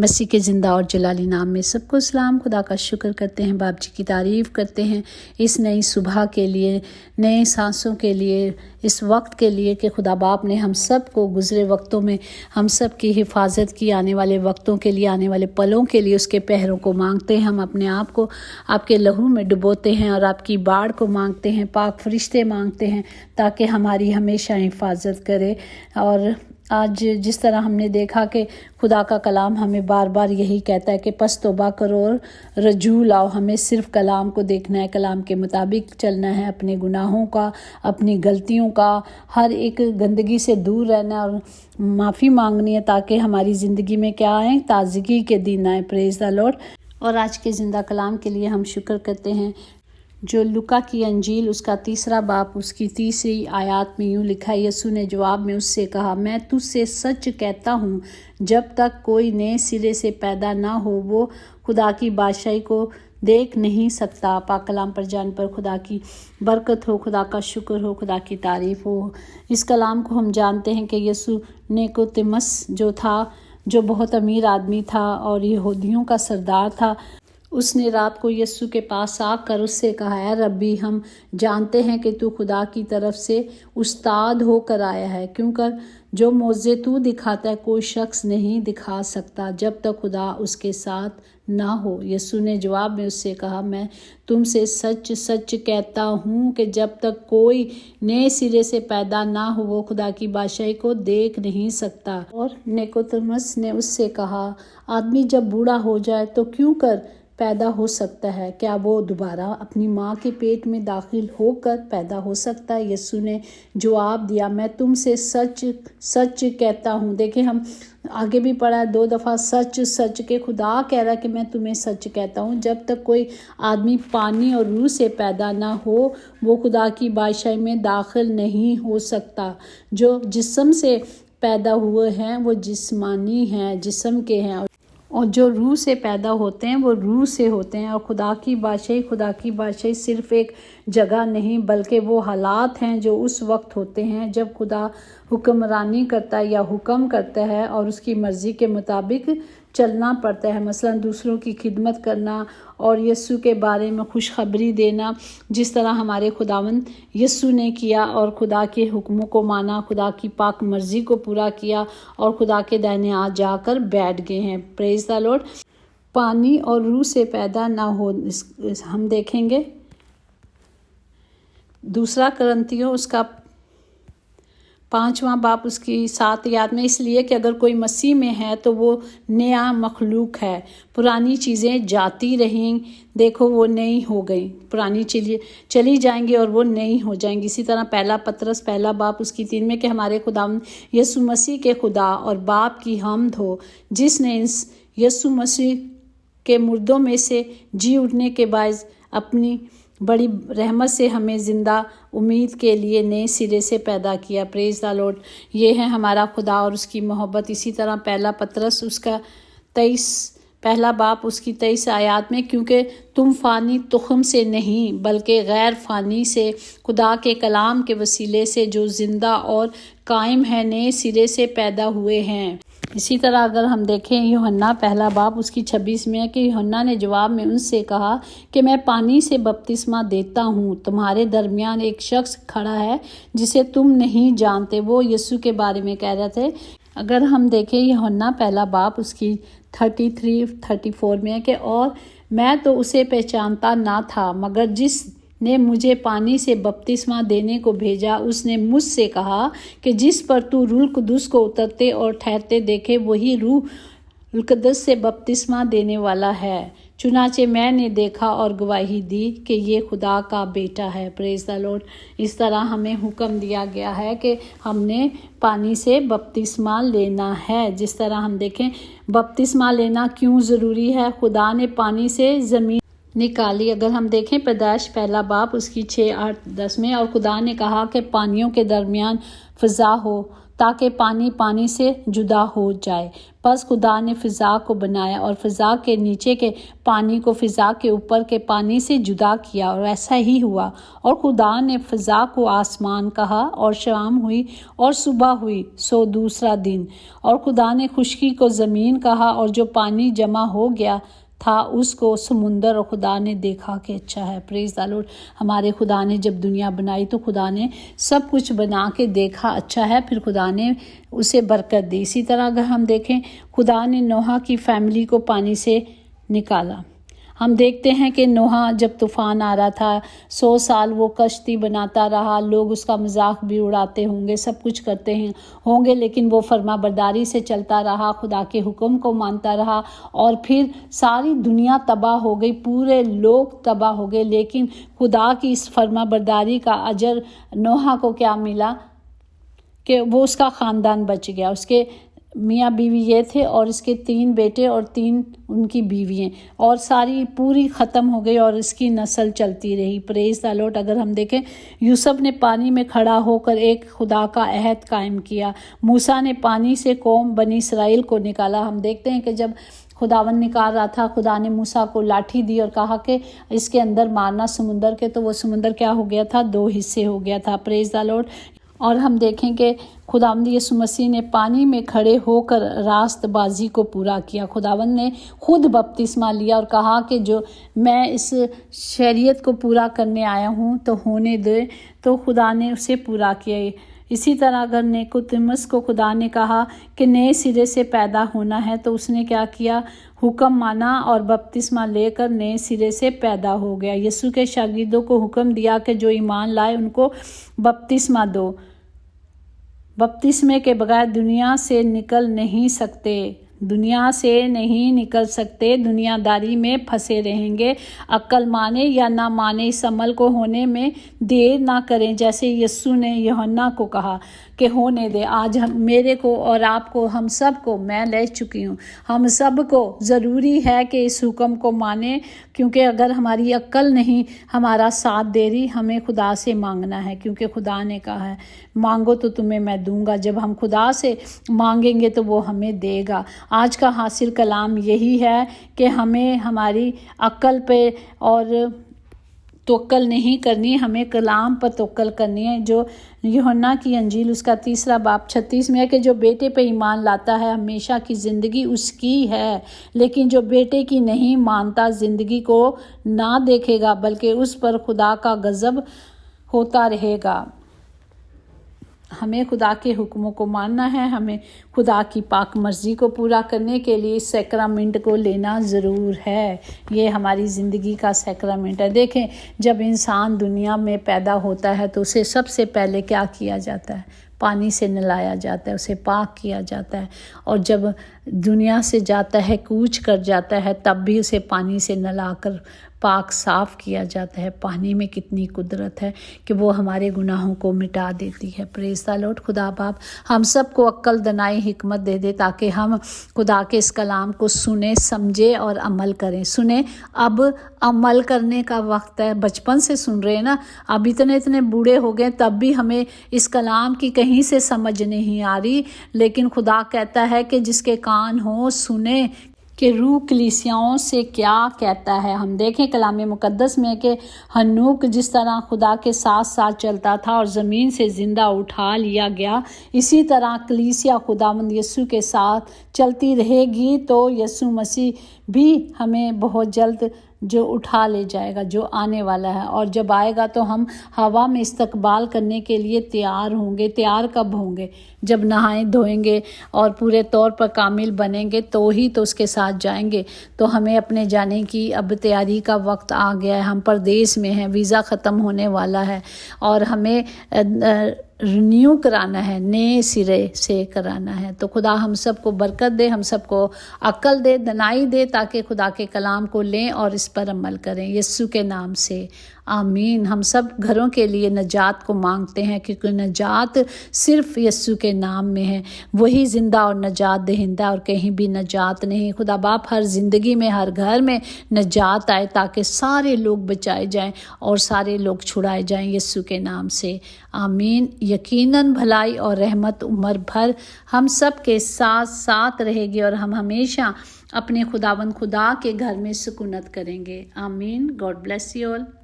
مسیح کے زندہ اور جلالی نام میں سب کو سلام۔ خدا کا شکر کرتے ہیں، باپ جی کی تعریف کرتے ہیں اس نئی صبح کے لیے، نئے سانسوں کے لیے، اس وقت کے لیے کہ خدا باپ نے ہم سب کو گزرے وقتوں میں ہم سب کی حفاظت کی، آنے والے وقتوں کے لیے، آنے والے پلوں کے لیے اس کے پہروں کو مانگتے ہیں۔ ہم اپنے آپ کو آپ کے لہو میں ڈبوتے ہیں اور آپ کی باڑ کو مانگتے ہیں، پاک فرشتے مانگتے ہیں تاکہ ہماری ہمیشہ حفاظت کرے۔ اور آج جس طرح ہم نے دیکھا کہ خدا کا کلام ہمیں بار بار یہی کہتا ہے کہ پس توبہ کرو اور رجوع لاؤ، ہمیں صرف کلام کو دیکھنا ہے، کلام کے مطابق چلنا ہے، اپنے گناہوں کا، اپنی غلطیوں کا، ہر ایک گندگی سے دور رہنا اور معافی مانگنی ہے تاکہ ہماری زندگی میں کیا آئیں، تازگی کے دن آئیں۔ پریز دی لارڈ۔ اور آج کے زندہ کلام کے لیے ہم شکر کرتے ہیں جو لوکا کی انجیل اس کا 3 باب اس کی 30 آیات میں یوں لکھا ہے، یسوع نے جواب میں اس سے کہا، میں تجھ سے سچ کہتا ہوں جب تک کوئی نئے سرے سے پیدا نہ ہو وہ خدا کی بادشاہی کو دیکھ نہیں سکتا۔ پاک کلام پر جان پر خدا کی برکت ہو، خدا کا شکر ہو، خدا کی تعریف ہو۔ اس کلام کو ہم جانتے ہیں کہ یسوع نیکودیمس جو تھا، جو بہت امیر آدمی تھا اور یہودیوں کا سردار تھا، اس نے رات کو یسوع کے پاس آ کر اس سے کہا، اے ربی، ہم جانتے ہیں کہ تو خدا کی طرف سے استاد ہو کر آیا ہے، کیونکہ جو معجزے تو دکھاتا ہے کوئی شخص نہیں دکھا سکتا جب تک خدا اس کے ساتھ نہ ہو۔ یسوع نے جواب میں اس سے کہا، میں تم سے سچ سچ کہتا ہوں کہ جب تک کوئی نئے سرے سے پیدا نہ ہو وہ خدا کی بادشاہی کو دیکھ نہیں سکتا۔ اور نیکودیمس نے اس سے کہا، آدمی جب بوڑھا ہو جائے تو کیوں کر پیدا ہو سکتا ہے؟ کیا وہ دوبارہ اپنی ماں کے پیٹ میں داخل ہو کر پیدا ہو سکتا ہے؟ یسوع نے جواب دیا، میں تم سے سچ سچ کہتا ہوں۔ دیکھیں، ہم آگے بھی پڑھا ہے 2 دفعہ، سچ سچ کے خدا کہہ رہا ہے کہ میں تمہیں سچ کہتا ہوں، جب تک کوئی آدمی پانی اور روح سے پیدا نہ ہو وہ خدا کی بادشاہی میں داخل نہیں ہو سکتا۔ جو جسم سے پیدا ہوئے ہیں وہ جسمانی ہیں، جسم کے ہیں، اور جو روح سے پیدا ہوتے ہیں وہ روح سے ہوتے ہیں۔ اور خدا کی بادشاہی صرف ایک جگہ نہیں بلکہ وہ حالات ہیں جو اس وقت ہوتے ہیں جب خدا حکمرانی کرتا ہے یا حکم کرتا ہے اور اس کی مرضی کے مطابق چلنا پڑتا ہے، مثلا دوسروں کی خدمت کرنا اور یسوع کے بارے میں خوشخبری دینا، جس طرح ہمارے خداوند یسوع نے کیا اور خدا کے حکموں کو مانا، خدا کی پاک مرضی کو پورا کیا اور خدا کے دائنے ہاتھ جا کر بیٹھ گئے ہیں۔ پریز دی لارڈ۔ پانی اور روح سے پیدا نہ ہو، ہم دیکھیں گے 2 کرنتھیوں اس کا 5واں باب اس کی 7 آیات میں، اس لیے کہ اگر کوئی مسیح میں ہے تو وہ نیا مخلوق ہے، پرانی چیزیں جاتی رہیں، دیکھو وہ نئی ہو گئیں، پرانی چلی جائیں گی اور وہ نئی ہو جائیں گی۔ اسی طرح 1 پطرس 1 باب اس کی 3 میں کہ ہمارے خداوند یسوع مسیح کے خدا اور باپ کی حمد ہو، جس نے اس یسوع مسیح کے مردوں میں سے جی اٹھنے کے باعث اپنی بڑی رحمت سے ہمیں زندہ امید کے لیے نئے سرے سے پیدا کیا۔ پریز دی لارڈ۔ یہ ہے ہمارا خدا اور اس کی محبت۔ اسی طرح 1 پطرس اس کا 1 باب اس کی 23 آیات میں، کیونکہ تم فانی تخم سے نہیں بلکہ غیر فانی سے خدا کے کلام کے وسیلے سے جو زندہ اور قائم ہے نئے سرے سے پیدا ہوئے ہیں۔ اسی طرح اگر ہم دیکھیں یوحنا 1 باب اس کی 26 میں ہے کہ یوحنا نے جواب میں ان سے کہا کہ میں پانی سے بپتسمہ دیتا ہوں، تمہارے درمیان ایک شخص کھڑا ہے جسے تم نہیں جانتے۔ وہ یسوع کے بارے میں کہہ رہے تھے۔ اگر ہم دیکھیں یوحنا 1 باب اس کی 33-34 میں ہے کہ اور میں تو اسے پہچانتا نہ تھا، مگر جس نے مجھے پانی سے بپتسمہ دینے کو بھیجا اس نے مجھ سے کہا کہ جس پر تو روح القدس کو اترتے اور ٹھہرتے دیکھے وہی روح القدس سے بپتسمہ دینے والا ہے۔ چنانچہ میں نے دیکھا اور گواہی دی کہ یہ خدا کا بیٹا ہے۔ پریز دی لارڈ۔ اس طرح ہمیں حکم دیا گیا ہے کہ ہم نے پانی سے بپتسمہ لینا ہے۔ جس طرح ہم دیکھیں بپتسمہ لینا کیوں ضروری ہے، خدا نے پانی سے زمین نکالی۔ اگر ہم دیکھیں پیدائش پہلا باب اس کی 6, 8, 10 میں، اور خدا نے کہا کہ پانیوں کے درمیان فضا ہو تاکہ پانی پانی سے جدا ہو جائے۔ پس خدا نے فضا کو بنایا اور فضا کے نیچے کے پانی کو فضا کے اوپر کے پانی سے جدا کیا، اور ایسا ہی ہوا۔ اور خدا نے فضا کو آسمان کہا، اور شام ہوئی اور صبح ہوئی، سو دوسرا دن۔ اور خدا نے خشکی کو زمین کہا، اور جو پانی جمع ہو گیا تھا اس کو سمندر، اور خدا نے دیکھا کہ اچھا ہے۔ پریز دی لارڈ۔ ہمارے خدا نے جب دنیا بنائی تو خدا نے سب کچھ بنا کے دیکھا اچھا ہے، پھر خدا نے اسے برکت دی۔ اسی طرح اگر ہم دیکھیں خدا نے نوح کی فیملی کو پانی سے نکالا۔ ہم دیکھتے ہیں کہ نوح جب طوفان آ رہا تھا 100 سال وہ کشتی بناتا رہا، لوگ اس کا مذاق بھی اڑاتے ہوں گے، سب کچھ کرتے ہوں گے، لیکن وہ فرما برداری سے چلتا رہا، خدا کے حکم کو مانتا رہا، اور پھر ساری دنیا تباہ ہو گئی، پورے لوگ تباہ ہو گئے، لیکن خدا کی اس فرما برداری کا اجر نوح کو کیا ملا کہ وہ اس کا خاندان بچ گیا۔ اس کے میاں بیوی یہ تھے، اور اس کے 3 بیٹے اور 3 ان کی بیویاں، اور ساری پوری ختم ہو گئی، اور اس کی نسل چلتی رہی۔ پریز دی لارڈ۔ اگر ہم دیکھیں یوسف نے پانی میں کھڑا ہو کر ایک خدا کا عہد قائم کیا۔ موسیٰ نے پانی سے قوم بنی اسرائیل کو نکالا۔ ہم دیکھتے ہیں کہ جب خداوند نکال رہا تھا، خدا نے موسیٰ کو لاٹھی دی اور کہا کہ اس کے اندر مارنا سمندر کے، تو وہ سمندر کیا ہو گیا تھا؟ 2 حصے ہو گیا تھا۔ پریز دی لارڈ۔ اور ہم دیکھیں کہ خداوند یسوع مسیح نے پانی میں کھڑے ہو کر راست بازی کو پورا کیا۔ خداوند نے خود بپتسمہ لیا اور کہا کہ جو میں اس شریعت کو پورا کرنے آیا ہوں تو ہونے دے، تو خدا نے اسے پورا کیا۔ اسی طرح اگر نیکودیمس کو خدا نے کہا کہ نئے سرے سے پیدا ہونا ہے، تو اس نے کیا کیا؟ حکم مانا اور بپتسمہ لے کر نئے سرے سے پیدا ہو گیا۔ یسوع کے شاگردوں کو حکم دیا کہ جو ایمان لائے ان کو بپتسمہ دو۔ بپتسمے کے بغیر دنیا سے نکل نہیں سکتے، دنیا سے نہیں نکل سکتے، دنیا داری میں پھنسے رہیں گے۔ عقل مانے یا نہ مانے، اس عمل کو ہونے میں دیر نہ کریں، جیسے یسوع نے یوحنا کو کہا کہ ہونے دے۔ آج میرے کو اور آپ کو، ہم سب کو، میں لے چکی ہوں، ہم سب کو ضروری ہے کہ اس حکم کو مانیں، کیونکہ اگر ہماری عقل نہیں ہمارا ساتھ دے رہی، ہمیں خدا سے مانگنا ہے، کیونکہ خدا نے کہا ہے مانگو تو تمہیں میں دوں گا۔ جب ہم خدا سے مانگیں گے تو وہ ہمیں دے گا۔ آج کا حاصل کلام یہی ہے کہ ہمیں ہماری عقل پہ اور توکل نہیں کرنی، ہمیں کلام پر توکل کرنی ہے، جو یوحنا کی انجیل اس کا 3 باب 36 میں ہے کہ جو بیٹے پہ ایمان لاتا ہے ہمیشہ کی زندگی اس کی ہے، لیکن جو بیٹے کی نہیں مانتا زندگی کو نہ دیکھے گا، بلکہ اس پر خدا کا غضب ہوتا رہے گا۔ ہمیں خدا کے حکموں کو ماننا ہے، ہمیں خدا کی پاک مرضی کو پورا کرنے کے لیے اس سیکرامنٹ کو لینا ضرور ہے۔ یہ ہماری زندگی کا سیکرامنٹ ہے۔ دیکھیں جب انسان دنیا میں پیدا ہوتا ہے تو اسے سب سے پہلے کیا کیا جاتا ہے؟ پانی سے نلایا جاتا ہے، اسے پاک کیا جاتا ہے، اور جب دنیا سے جاتا ہے، کوچ کر جاتا ہے، تب بھی اسے پانی سے نلا کر پاک صاف کیا جاتا ہے۔ پانی میں کتنی قدرت ہے کہ وہ ہمارے گناہوں کو مٹا دیتی ہے۔ پریز دی لارڈ۔ خدا باپ ہم سب کو عقل، دانائی، حکمت دے دے تاکہ ہم خدا کے اس کلام کو سنیں، سمجھیں اور عمل کریں۔ سنیں، اب عمل کرنے کا وقت ہے۔ بچپن سے سن رہے ہیں نا، اب اتنے بوڑھے ہو گئے تب بھی ہمیں اس کلام کی کہیں سے سمجھ نہیں آ رہی، لیکن خدا کہتا ہے کہ جس کے کان ہوں سنیں کہ روح کلیسیاؤں سے کیا کہتا ہے۔ ہم دیکھیں کلام مقدس میں کہ ہنوک جس طرح خدا کے ساتھ ساتھ چلتا تھا اور زمین سے زندہ اٹھا لیا گیا، اسی طرح کلیسیا خداوند یسوع کے ساتھ چلتی رہے گی، تو یسوع مسیح بھی ہمیں بہت جلد جو اٹھا لے جائے گا، جو آنے والا ہے، اور جب آئے گا تو ہم ہوا میں استقبال کرنے کے لیے تیار ہوں گے۔ تیار کب ہوں گے؟ جب نہائیں دھوئیں گے اور پورے طور پر کامل بنیں گے تو ہی تو اس کے ساتھ جائیں گے۔ تو ہمیں اپنے جانے کی اب تیاری کا وقت آ گیا ہے۔ ہم پردیس میں ہیں، ویزا ختم ہونے والا ہے، اور ہمیں رینیو کرانا ہے، نئے سرے سے کرانا ہے۔ تو خدا ہم سب کو برکت دے، ہم سب کو عقل دے، دانائی دے، تاکہ خدا کے کلام کو لیں اور اس پر عمل کریں۔ یسوع کے نام سے آمین۔ ہم سب گھروں کے لیے نجات کو مانگتے ہیں کیونکہ نجات صرف یسوع کے نام میں ہے، وہی زندہ اور نجات دہندہ، اور کہیں بھی نجات نہیں۔ خدا باپ ہر زندگی میں، ہر گھر میں نجات آئے تاکہ سارے لوگ بچائے جائیں اور سارے لوگ چھڑائے جائیں یسوع کے نام سے، آمین۔ یقیناً بھلائی اور رحمت عمر بھر ہم سب کے ساتھ ساتھ رہے گی اور ہم ہمیشہ اپنے خداوند خدا کے گھر میں سکونت کریں گے، آمین۔ God bless you all.